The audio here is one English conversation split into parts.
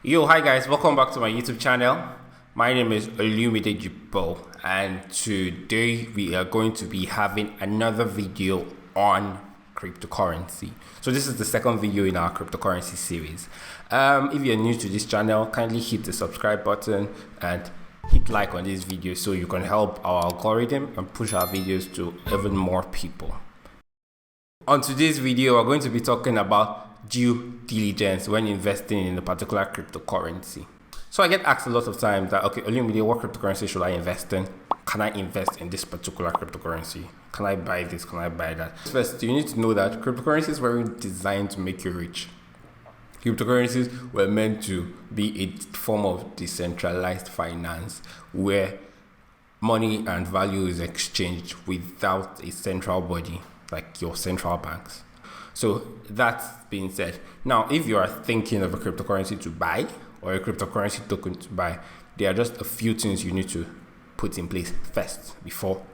Yo, hi guys, welcome back to my YouTube channel. My name is Liquidity Log, and today we are going to be having another video on cryptocurrency. So this is the second video in our cryptocurrency series. If you're new to this channel, kindly hit the subscribe button and hit like on this video so you can help our algorithm and push our videos to even more people. On today's video, we're going to be talking about due diligence when investing in a particular cryptocurrency. So I get asked a lot of times that, okay, Olumide, what cryptocurrency should I invest in? Can I invest in this particular cryptocurrency? Can I buy this? Can I buy that? First, you need to know that cryptocurrencies were designed to make you rich. Cryptocurrencies were meant to be a form of decentralized finance where money and value is exchanged without a central body like your central banks. So that being said, now if you are thinking of a cryptocurrency to buy or a cryptocurrency token to buy, there are just a few things you need to put in place first before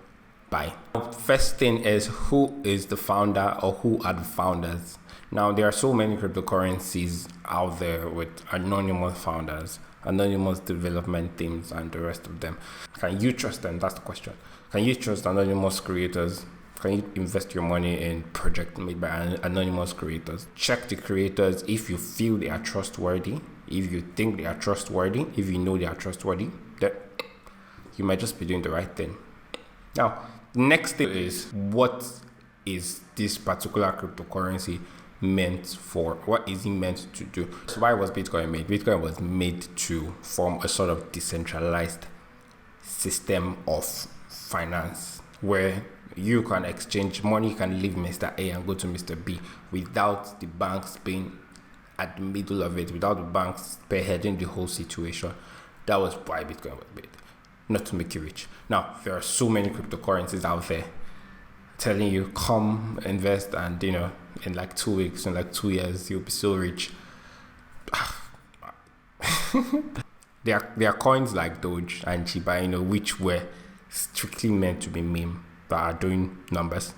buying. First thing is, who is the founder or who are the founders? Now there are so many cryptocurrencies out there with anonymous founders, anonymous development teams, and the rest of them. Can you trust them? That's the question. Can you trust anonymous creators? Can you invest your money in projects made by anonymous creators? Check the creators if you feel they are trustworthy, if you think they are trustworthy, if you know they are trustworthy, that you might just be doing the right thing. Now, the next thing is, what is this particular cryptocurrency meant for? What is it meant to do? So why was Bitcoin made? Bitcoin was made to form a sort of decentralized system of finance where you can exchange money, you can leave Mr. A and go to Mr. B without the banks being at the middle of it, without the banks spearheading the whole situation. That was why Bitcoin was made, not to make you rich. Now, there are so many cryptocurrencies out there telling you, come invest, and in like 2 weeks, in like 2 years, you'll be so rich. There are coins like Doge and Shiba, which were strictly meant to be meme, but are doing numbers.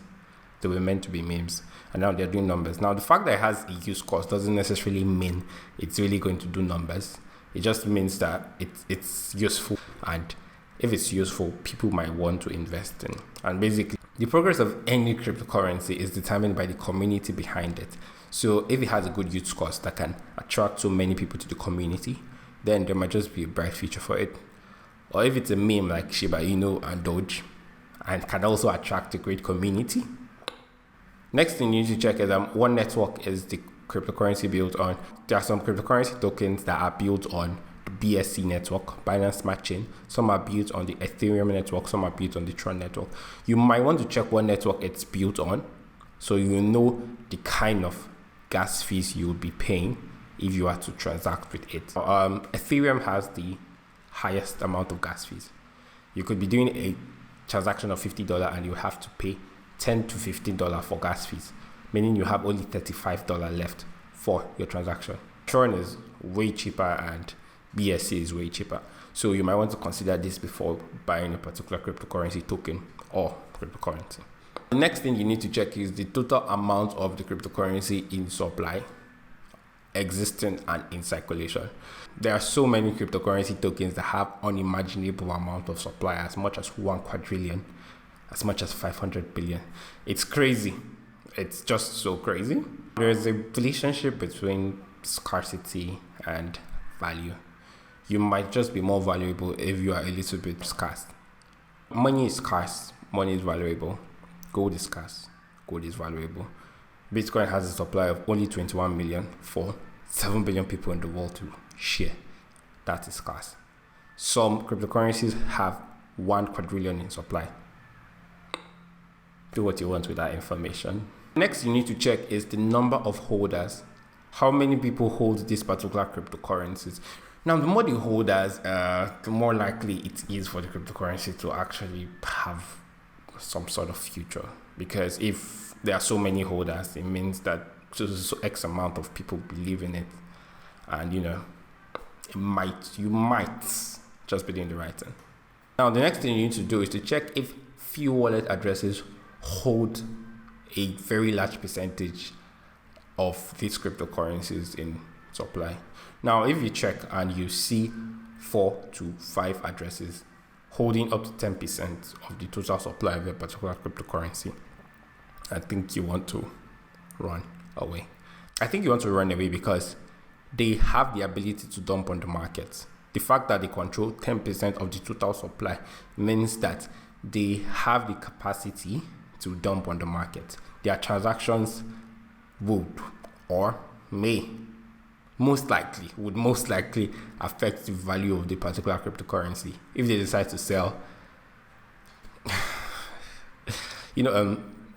They were meant to be memes, and now they're doing numbers. Now, the fact that it has a use cost doesn't necessarily mean it's really going to do numbers. It just means that it's useful, and if it's useful, people might want to invest in. And basically, the progress of any cryptocurrency is determined by the community behind it. So if it has a good use cost that can attract so many people to the community, then there might just be a bright future for it. Or if it's a meme like Shiba Inu and Doge, and can also attract a great community. Next thing you need to check is what network is the cryptocurrency built on. There are some cryptocurrency tokens that are built on the BSC network, Binance Smart Chain. Some are built on the Ethereum network, some are built on the Tron network. You might want to check what network it's built on so you know the kind of gas fees you will be paying if you are to transact with it. Ethereum has the highest amount of gas fees. You could be doing a transaction of $50 and you have to pay $10 to $15 for gas fees, meaning you have only $35 left for your transaction. Tron is way cheaper and BSC is way cheaper. So you might want to consider this before buying a particular cryptocurrency token or cryptocurrency. The next thing you need to check is the total amount of the cryptocurrency in supply, existing and in circulation. There are so many cryptocurrency tokens that have unimaginable amount of supply, as much as 1 quadrillion, as much as 500 billion. It's crazy. It's just so crazy. There is a relationship between scarcity and value. You might just be more valuable if you are a little bit scarce. Money is scarce, money is valuable. Gold is scarce, gold is valuable. Bitcoin has a supply of only 21 million for 7 billion people in the world to share. That is scarce. Some cryptocurrencies have 1 quadrillion in supply. Do what you want with that information. Next, you need to check is the number of holders. How many people hold these particular cryptocurrencies? Now, the more the holders, the more likely it is for the cryptocurrency to actually have some sort of future. Because if there are so many holders, it means that so X amount of people believe in it, and you might just be doing the right thing. Now, the next thing you need to do is to check if few wallet addresses hold a very large percentage of these cryptocurrencies in supply. Now, if you check and you see 4 to 5 addresses holding up to 10% of the total supply of a particular cryptocurrency, I think you want to run away. I think you want to run away because they have the ability to dump on the market. The fact that they control 10% of the total supply means that they have the capacity to dump on the market. Their transactions would or may most likely affect the value of the particular cryptocurrency if they decide to sell.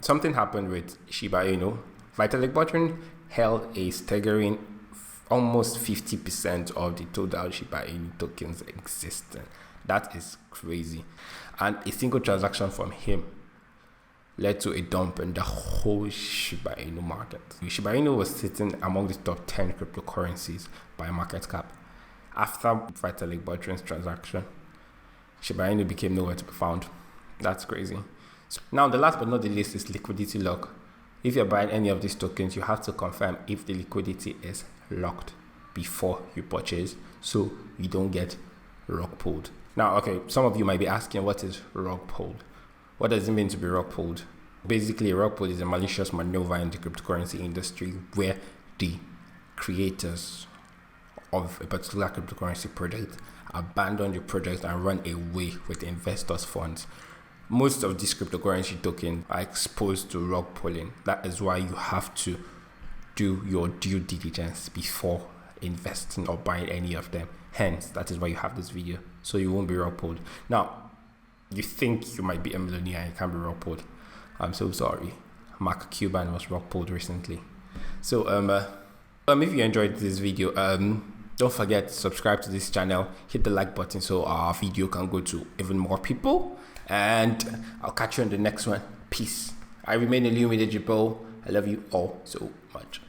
Something happened with Shiba Inu. Vitalik Buterin held a staggering almost 50% of the total Shiba Inu tokens existing. That is crazy. And a single transaction from him led to a dump in the whole Shiba Inu market. Shiba Inu was sitting among the top 10 cryptocurrencies by market cap. After Vitalik Buterin's transaction, Shiba Inu became nowhere to be found. That's crazy. Now, the last but not the least is Liquidity Log. If you're buying any of these tokens, you have to confirm if the liquidity is locked before you purchase, so you don't get rug pulled. Now, okay, some of you might be asking, what is rug pulled? What does it mean to be rug pulled? Basically, a rug pull is a malicious maneuver in the cryptocurrency industry where the creators of a particular cryptocurrency project abandon the project and run away with the investors' funds. Most of these cryptocurrency tokens are exposed to rug pulling. That is why you have to do your due diligence before investing or buying any of them. Hence, that is why you have this video, so you won't be rug pulled. Now, you think you might be a millionaire and you can't be rug pulled. I'm so sorry. Mark Cuban was rug pulled recently. So if you enjoyed this video, don't forget to subscribe to this channel, hit the like button so our video can go to even more people, and I'll catch you on the next one. Peace. I remain Liquidity Log. I love you all so much.